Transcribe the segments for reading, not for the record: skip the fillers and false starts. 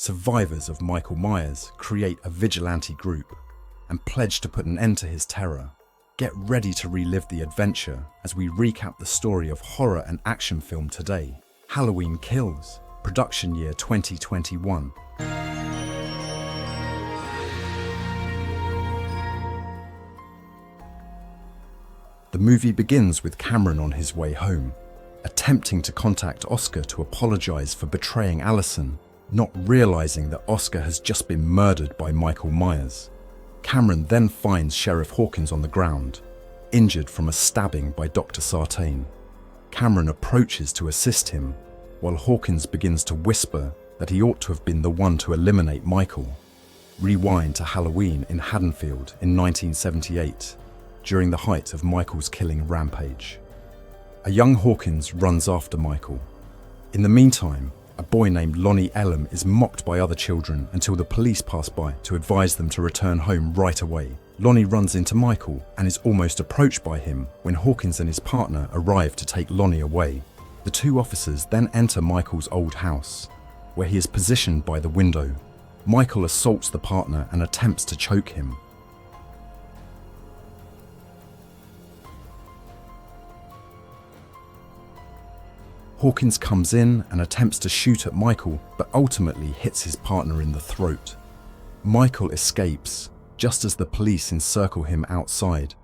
survivors of Michael Myers create a vigilante group and pledge to put an end to his terror. Get ready to relive the adventure as we recap the story of horror and action film today, Halloween Kills, production year 2021. The movie begins with Cameron on his way home, attempting to contact Oscar to apologize for betraying Allison, not realizing that Oscar has just been murdered by Michael Myers. Cameron then finds Sheriff Hawkins on the ground, injured from a stabbing by Dr. Sartain. Cameron approaches to assist him, while Hawkins begins to whisper that he ought to have been the one to eliminate Michael. Rewind to Halloween in Haddonfield in 1978, during the height of Michael's killing rampage. A young Hawkins runs after Michael. In the meantime, a boy named Lonnie Elam is mocked by other children until the police pass by to advise them to return home right away. Lonnie runs into Michael and is almost approached by him when Hawkins and his partner arrive to take Lonnie away. The two officers then enter Michael's old house, where he is positioned by the window. Michael assaults the partner and attempts to choke him. Hawkins comes in and attempts to shoot at Michael, but ultimately hits his partner in the throat. Michael escapes, just as the police encircle him outside,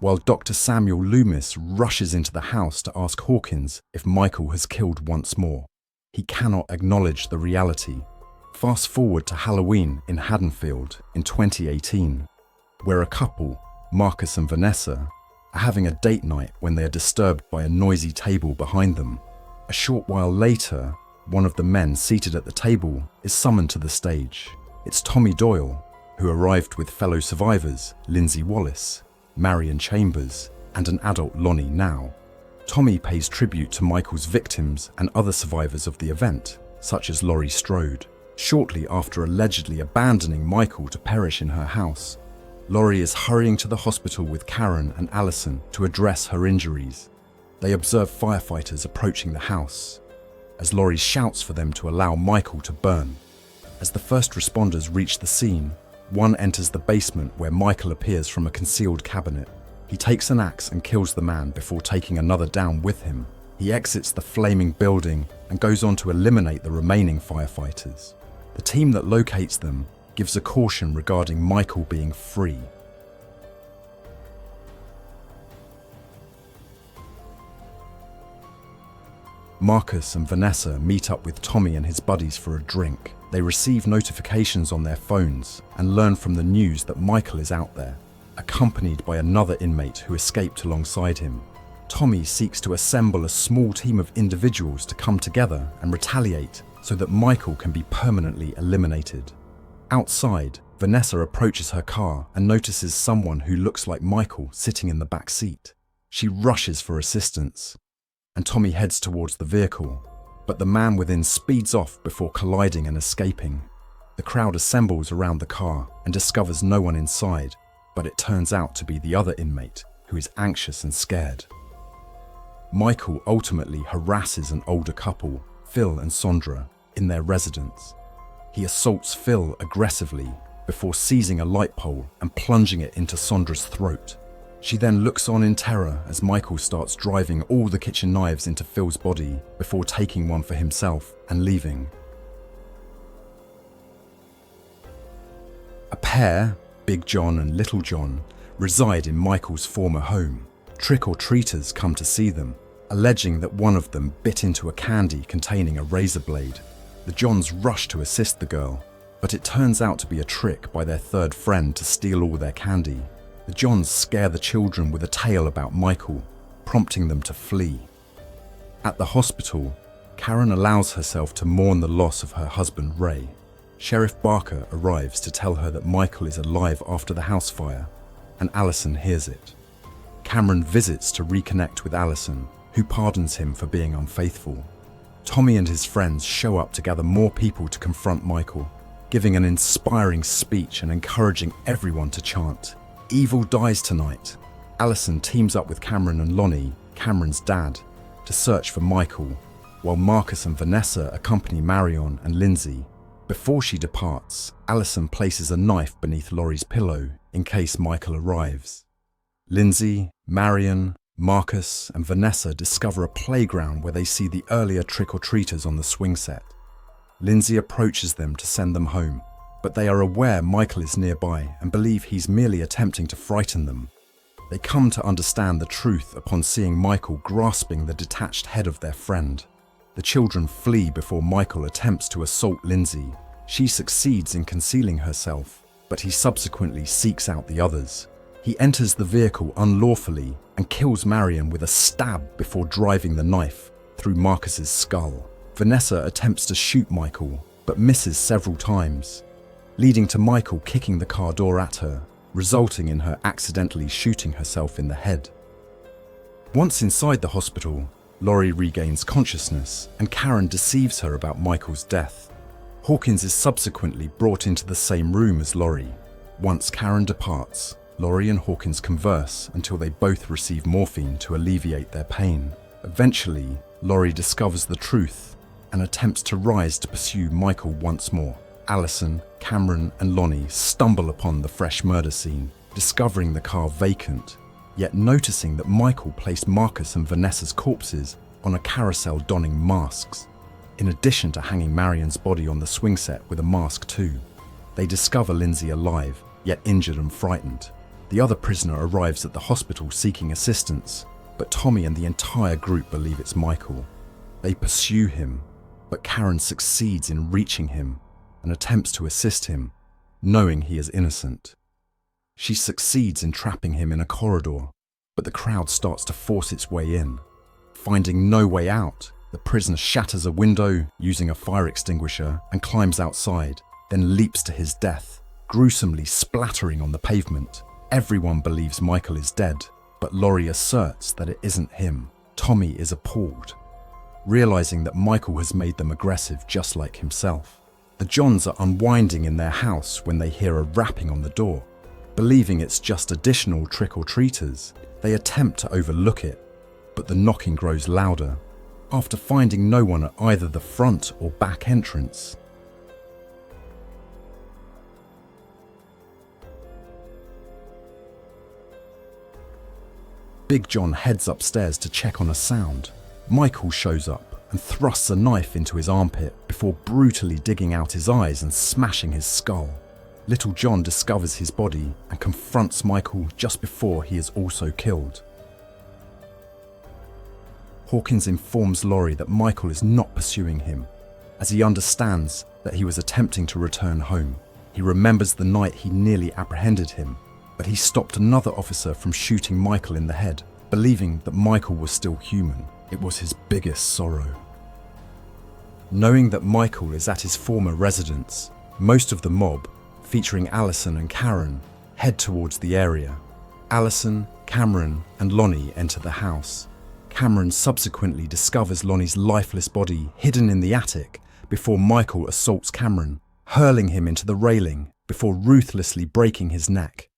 while Dr. Samuel Loomis rushes into the house to ask Hawkins if Michael has killed once more. He cannot acknowledge the reality. Fast forward to Halloween in Haddonfield in 2018, where a couple, Marcus and Vanessa, are having a date night when they are disturbed by a noisy table behind them. A short while later, one of the men seated at the table is summoned to the stage. It's Tommy Doyle, who arrived with fellow survivors Lindsay Wallace, Marion Chambers, and an adult Lonnie Now. Tommy pays tribute to Michael's victims and other survivors of the event, such as Laurie Strode. Shortly after allegedly abandoning Michael to perish in her house, Laurie is hurrying to the hospital with Karen and Allison to address her injuries. They observe firefighters approaching the house, as Laurie shouts for them to allow Michael to burn. As the first responders reach the scene, one enters the basement where Michael appears from a concealed cabinet. He takes an axe and kills the man before taking another down with him. He exits the flaming building and goes on to eliminate the remaining firefighters. The team that locates them gives a caution regarding Michael being free. Marcus and Vanessa meet up with Tommy and his buddies for a drink. They receive notifications on their phones and learn from the news that Michael is out there, accompanied by another inmate who escaped alongside him. Tommy seeks to assemble a small team of individuals to come together and retaliate so that Michael can be permanently eliminated. Outside, Vanessa approaches her car and notices someone who looks like Michael sitting in the back seat. She rushes for assistance, and Tommy heads towards the vehicle, but the man within speeds off before colliding and escaping. The crowd assembles around the car and discovers no one inside, but it turns out to be the other inmate, who is anxious and scared. Michael ultimately harasses an older couple, Phil and Sondra, in their residence. He assaults Phil aggressively before seizing a light pole and plunging it into Sondra's throat. She then looks on in terror as Michael starts driving all the kitchen knives into Phil's body before taking one for himself and leaving. A pair, Big John and Little John, reside in Michael's former home. Trick-or-treaters come to see them, alleging that one of them bit into a candy containing a razor blade. The Johns rush to assist the girl, but it turns out to be a trick by their third friend to steal all their candy. The Johns scare the children with a tale about Michael, prompting them to flee. At the hospital, Karen allows herself to mourn the loss of her husband Ray. Sheriff Barker arrives to tell her that Michael is alive after the house fire, and Allison hears it. Cameron visits to reconnect with Allison, who pardons him for being unfaithful. Tommy and his friends show up to gather more people to confront Michael, giving an inspiring speech and encouraging everyone to chant, "Evil dies tonight." Allison teams up with Cameron and Lonnie, Cameron's dad, to search for Michael, while Marcus and Vanessa accompany Marion and Lindsay, Before she departs, Alison places a knife beneath Laurie's pillow in case Michael arrives. Lindsay, Marion, Marcus, and Vanessa discover a playground where they see the earlier trick-or-treaters on the swing set. Lindsay approaches them to send them home, but they are aware Michael is nearby and believe he's merely attempting to frighten them. They come to understand the truth upon seeing Michael grasping the detached head of their friend. The children flee before Michael attempts to assault Lindsay. She succeeds in concealing herself, but he subsequently seeks out the others. He enters the vehicle unlawfully and kills Marion with a stab before driving the knife through Marcus's skull. Vanessa attempts to shoot Michael, but misses several times, leading to Michael kicking the car door at her, resulting in her accidentally shooting herself in the head. Once inside the hospital, Laurie regains consciousness and Karen deceives her about Michael's death. Hawkins is subsequently brought into the same room as Laurie. Once Karen departs, Laurie and Hawkins converse until they both receive morphine to alleviate their pain. Eventually, Laurie discovers the truth and attempts to rise to pursue Michael once more. Alison, Cameron, and Lonnie stumble upon the fresh murder scene, discovering the car vacant, yet noticing that Michael placed Marcus and Vanessa's corpses on a carousel donning masks, in addition to hanging Marion's body on the swing set with a mask too. They discover Lindsay alive, yet injured and frightened. The other prisoner arrives at the hospital seeking assistance, but Tommy and the entire group believe it's Michael. They pursue him, but Karen succeeds in reaching him and attempts to assist him, knowing he is innocent. She succeeds in trapping him in a corridor, but the crowd starts to force its way in. Finding no way out, the prisoner shatters a window using a fire extinguisher and climbs outside, then leaps to his death, gruesomely splattering on the pavement. Everyone believes Michael is dead, but Laurie asserts that it isn't him. Tommy is appalled, realizing that Michael has made them aggressive just like himself. The Johns are unwinding in their house when they hear a rapping on the door. Believing it's just additional trick-or-treaters, they attempt to overlook it, but the knocking grows louder. After finding no one at either the front or back entrance, Big John heads upstairs to check on a sound. Michael shows up and thrusts a knife into his armpit before brutally digging out his eyes and smashing his skull. Little John discovers his body and confronts Michael just before he is also killed. Hawkins informs Laurie that Michael is not pursuing him, as he understands that he was attempting to return home. He remembers the night he nearly apprehended him, but he stopped another officer from shooting Michael in the head, believing that Michael was still human. It was his biggest sorrow. Knowing that Michael is at his former residence, most of the mob, featuring Alison and Karen, head towards the area. Alison, Cameron, and Lonnie enter the house. Cameron subsequently discovers Lonnie's lifeless body hidden in the attic before Michael assaults Cameron, hurling him into the railing before ruthlessly breaking his neck.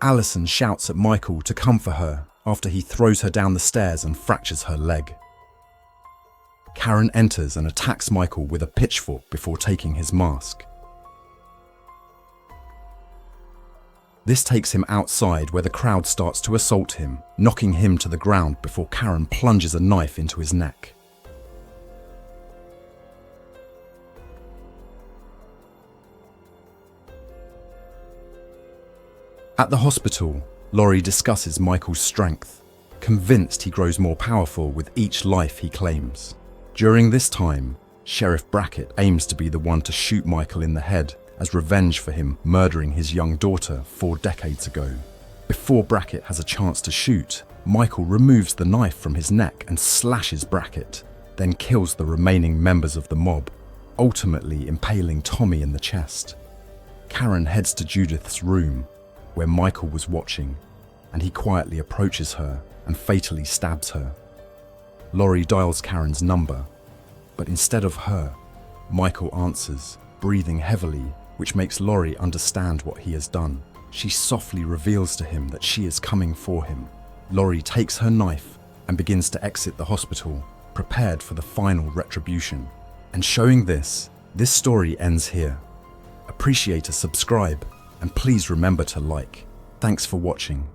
Alison shouts at Michael to come for her after he throws her down the stairs and fractures her leg. Karen enters and attacks Michael with a pitchfork before taking his mask. This takes him outside where the crowd starts to assault him, knocking him to the ground before Karen plunges a knife into his neck. At the hospital, Laurie discusses Michael's strength, convinced he grows more powerful with each life he claims. During this time, Sheriff Brackett aims to be the one to shoot Michael in the head as revenge for him murdering his young daughter 4 decades ago. Before Brackett has a chance to shoot, Michael removes the knife from his neck and slashes Brackett, then kills the remaining members of the mob, ultimately impaling Tommy in the chest. Karen heads to Judith's room, where Michael was watching, and he quietly approaches her and fatally stabs her. Laurie dials Karen's number, but instead of her, Michael answers, breathing heavily, which makes Laurie understand what he has done. She softly reveals to him that she is coming for him. Laurie takes her knife and begins to exit the hospital, prepared for the final retribution. And showing this story ends here. Appreciate a subscribe, and please remember to like. Thanks for watching.